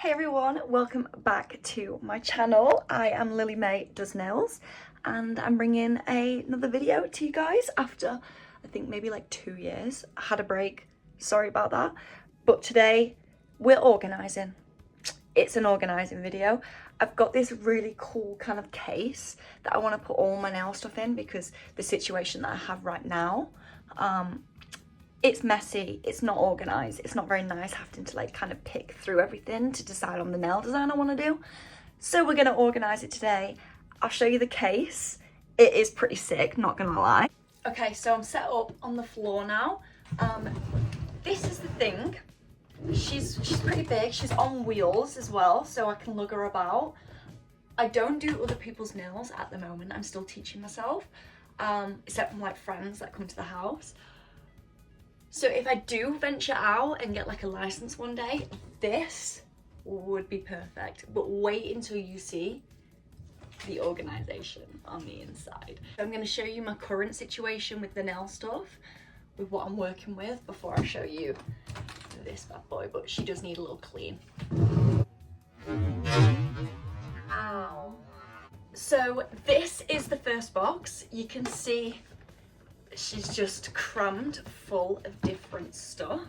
Hey everyone, welcome back to my channel. I am Lily May Does Nails and I'm bringing another video to you guys after I think maybe like 2 years. I had a break, sorry about that, but today we're organising. It's an organising video. I've got this really cool kind of case that I want to put all my nail stuff in because the situation that I have right now, it's messy, it's not organised, it's not very nice having to like kind of pick through everything to decide on the nail design I want to do. So we're going to organise it today. I'll show you the case. It is pretty sick, not gonna lie. Okay, so I'm set up on the floor now. This is the thing. She's pretty big, she's on wheels as well, so I can lug her about. I don't do other people's nails at the moment, I'm still teaching myself, except from like friends that come to the house. So if I do venture out and get like a license one day, this would be perfect. But wait until you see the organisation on the inside. I'm going to show you my current situation with the nail stuff, with what I'm working with, before I show you this bad boy. But she does need a little clean. Ow. So this is the first box. You can see she's just crammed full of different stuff.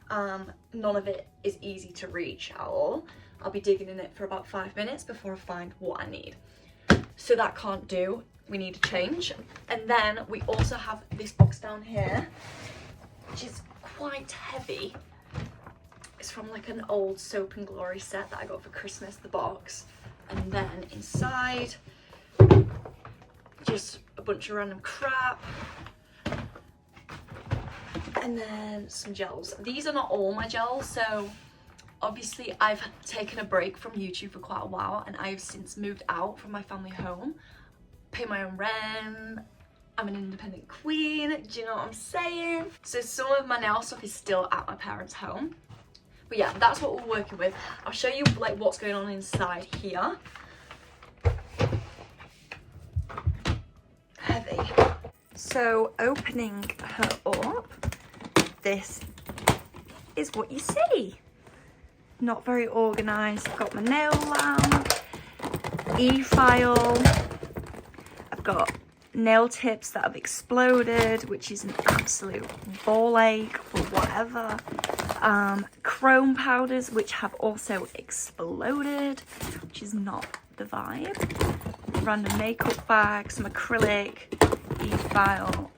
None of it is easy to reach at all. I'll be digging in it for about 5 minutes before I find what I need. So that can't do, we need a change. And then we also have this box down here, which is quite heavy. It's from like an old Soap and Glory set that I got for Christmas, the box. And then inside, just a bunch of random crap. And then some gels. These are not all my gels, so obviously I've taken a break from YouTube for quite a while and I've since moved out from my family home, pay my own rent, I'm an independent queen, do you know what I'm saying? So some of my nail stuff is still at my parents' home. But yeah, that's what we're working with. I'll show you like what's going on inside here. Heavy. So opening her up, this is what you see. Not very organised. I've got my nail lamp, e-file. I've got nail tips that have exploded, which is an absolute ball ache, but whatever. Chrome powders, which have also exploded, which is not the vibe. Random makeup bags, some acrylic, e-file.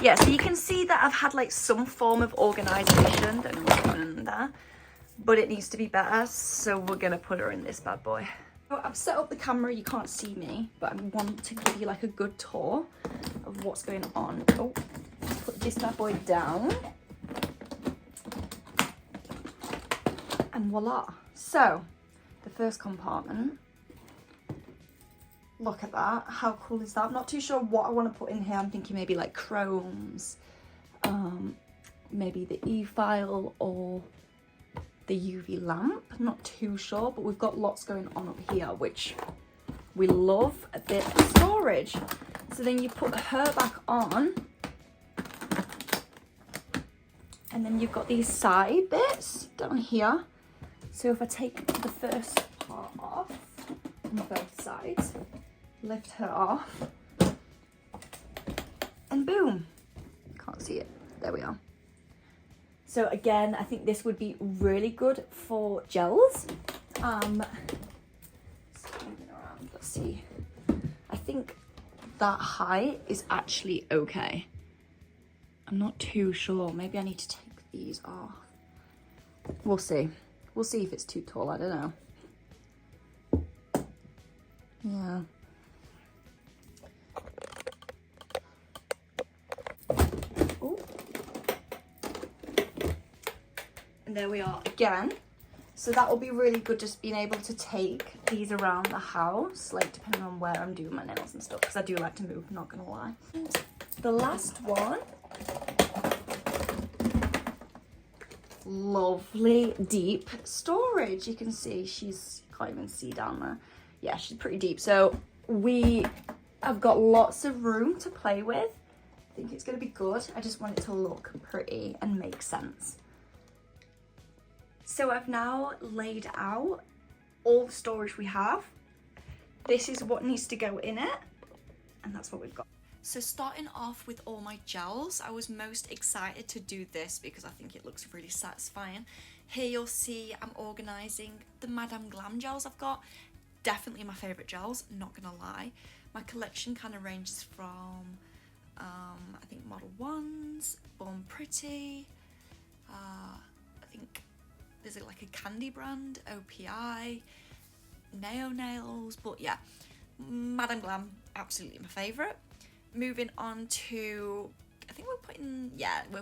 Yeah, so you can see that I've had like some form of organisation, don't know what's going on there, but it needs to be better, so we're gonna put her in this bad boy. So I've set up the camera, you can't see me, but I want to give you like a good tour of what's going on. Oh, put this bad boy down. And voila. So, the first compartment. Look at that, how cool is that? I'm not too sure what I want to put in here. I'm thinking maybe like chromes, maybe the e-file or the UV lamp. I'm not too sure, but we've got lots going on up here, which we love. A bit of storage. So then you put her back on, and then you've got these side bits down here. So if I take the first part off on both sides, lift her off, and boom, can't see it, there we are. So again, I think this would be really good for gels. Let's see, I think that height is actually okay. I'm not too sure, maybe I need to take these off. We'll see if it's too tall, I don't know. Yeah. And there we are again. So that will be really good, just being able to take these around the house, like depending on where I'm doing my nails and stuff, because I do like to move, not gonna lie. The last one, lovely deep storage. You can see she's, can't even see down there. Yeah, she's pretty deep. So we have got lots of room to play with. I think it's gonna be good. I just want it to look pretty and make sense. So I've now laid out all the storage we have. This is what needs to go in it, and that's what we've got. So starting off with all my gels, I was most excited to do this because I think it looks really satisfying. Here you'll see I'm organising the Madame Glam gels I've got. Definitely my favourite gels, not gonna lie. My collection kind of ranges from, I think Model 1s, Born Pretty, I think there's like a candy brand, OPI, Neo Nails, but yeah, Madame Glam, absolutely my favourite. Moving on to, I think we're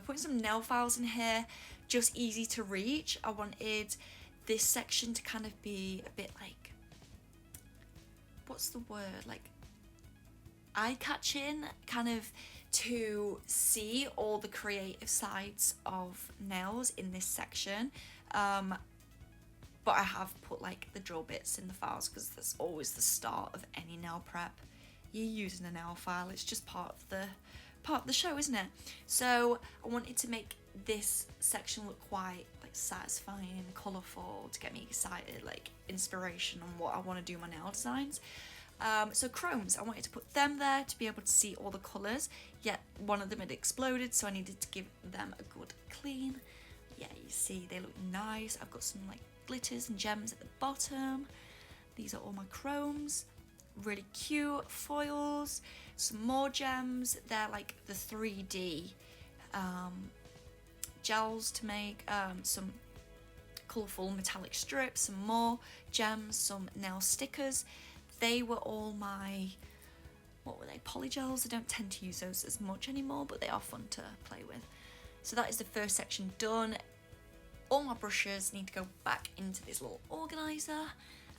putting some nail files in here, just easy to reach. I wanted this section to kind of be a bit like, what's the word, like eye-catching, kind of to see all the creative sides of nails in this section. But I have put like the drill bits in the files because that's always the start of any nail prep. You're using a nail file, it's just part of the show, isn't it? So I wanted to make this section look quite like satisfying, colourful, to get me excited, like inspiration on what I want to do my nail designs. So chromes, I wanted to put them there to be able to see all the colours, yet one of them had exploded, so I needed to give them a good clean. Yeah, you see they look nice. I've got some like glitters and gems at the bottom. These are all my chromes. Really cute foils, some more gems. They're like the 3D gels to make, some colourful metallic strips, some more gems, some nail stickers. They were all my, what were they, polygels. I don't tend to use those as much anymore, but they are fun to play with. So that is the first section done. All my brushes need to go back into this little organiser,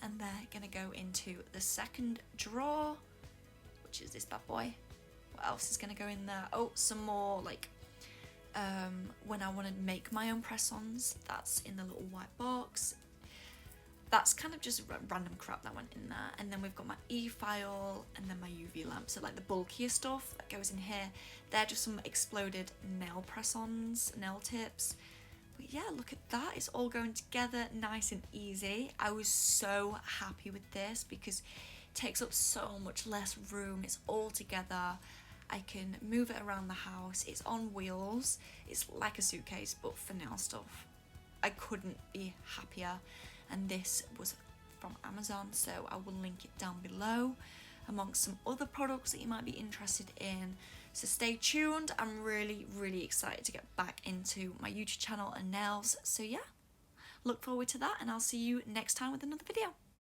and they're gonna go into the second drawer, which is this bad boy. What else is gonna go in there? Oh, some more like when I want to make my own press-ons, that's in the little white box. That's kind of just random crap that went in there. And then we've got my e-file and then my UV lamp. So like the bulkier stuff that goes in here, they're just some exploded nail press-ons, nail tips. But yeah, look at that, it's all going together nice and easy. I was so happy with this because it takes up so much less room. It's all together. I can move it around the house. It's on wheels. It's like a suitcase, but for nail stuff. I couldn't be happier. And this was from Amazon, so I will link it down below amongst some other products that you might be interested in. So stay tuned. I'm really, really excited to get back into my YouTube channel and nails. So yeah, look forward to that, and I'll see you next time with another video.